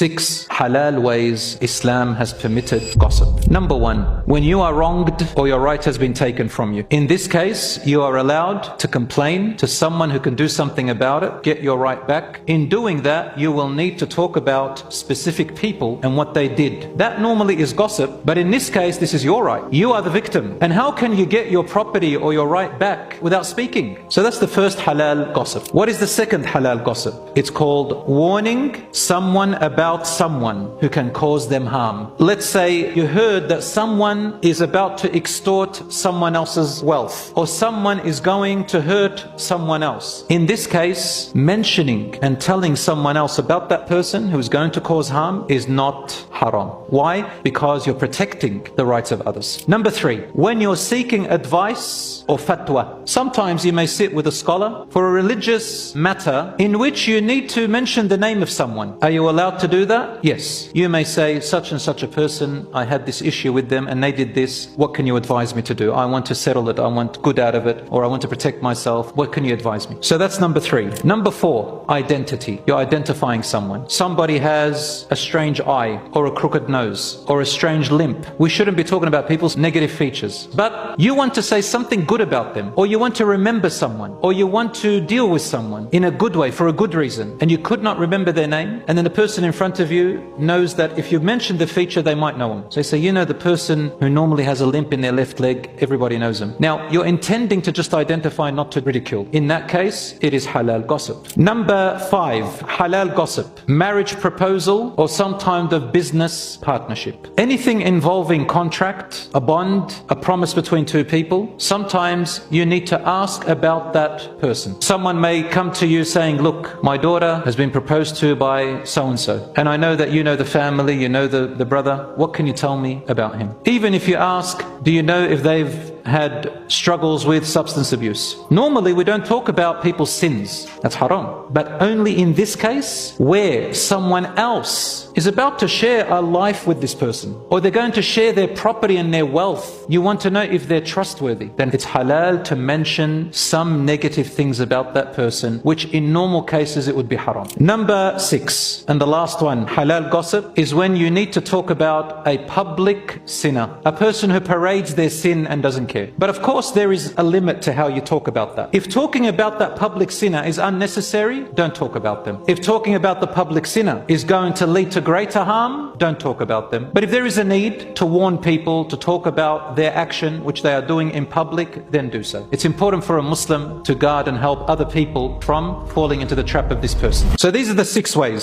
6 halal ways Islam has permitted gossip. Number 1, when you are wronged or your right has been taken from you. In this case, you are allowed to complain to someone who can do something about it, get your right back. In doing that, you will need to talk about specific people and what they did. That normally is gossip, but in this case, this is your right. You are the victim. And how can you get your property or your right back without speaking? So that's the first halal gossip. What is the second halal gossip? It's called warning someone about someone who can cause them harm. Let's say you heard that someone is about to extort someone else's wealth, or someone is going to hurt someone else. In this case, mentioning and telling someone else about that person who is going to cause harm is not haram. Why? Because you're protecting the rights of others. Number 3, when you're seeking advice or fatwa. Sometimes you may sit with a scholar for a religious matter in which you need to mention the name of someone. Are you allowed to do that? Yes. You may say, such and such a person, I had this issue with them and they did this. What can you advise me to do? I want to settle it. I want good out of it, or I want to protect myself. What can you advise me? So that's number 3. Number 4, identity. You're identifying someone. Somebody has a strange eye or a crooked nose or a strange limp. We shouldn't be talking about people's negative features, but you want to say something good about them, or you want to remember someone, or you want to deal with someone in a good way for a good reason, and you could not remember their name, and then the person in front of you knows that if you mention the feature, they might know him. So you say, you know, the person who normally has a limp in their left leg, everybody knows him. Now, you're intending to just identify, not to ridicule. In that case, it is halal gossip. Number 5, halal gossip. Marriage proposal or some kind of business partnership. Anything involving contract, a bond, a promise between two people, sometimes you need to ask about that person. Someone may come to you saying, look, my daughter has been proposed to by so-and-so, and I know that you know the family, you know the brother. What can you tell me about him? Even if you ask, do you know if they've had struggles with substance abuse? Normally we don't talk about people's sins, that's haram. But only in this case, where someone else is about to share a life with this person, or they're going to share their property and their wealth, you want to know if they're trustworthy, then it's halal to mention some negative things about that person, which in normal cases it would be haram. Number 6, and the last one, halal gossip, is when you need to talk about a public sinner, a person who parades their sin and doesn't care. But of course there is a limit to how you talk about that. If talking about that public sinner is unnecessary, don't talk about them. If talking about the public sinner is going to lead to greater harm, don't talk about them. But if there is a need to warn people, to talk about their action which they are doing in public, then do so. It's important for a Muslim to guard and help other people from falling into the trap of this person. So these are the 6 ways.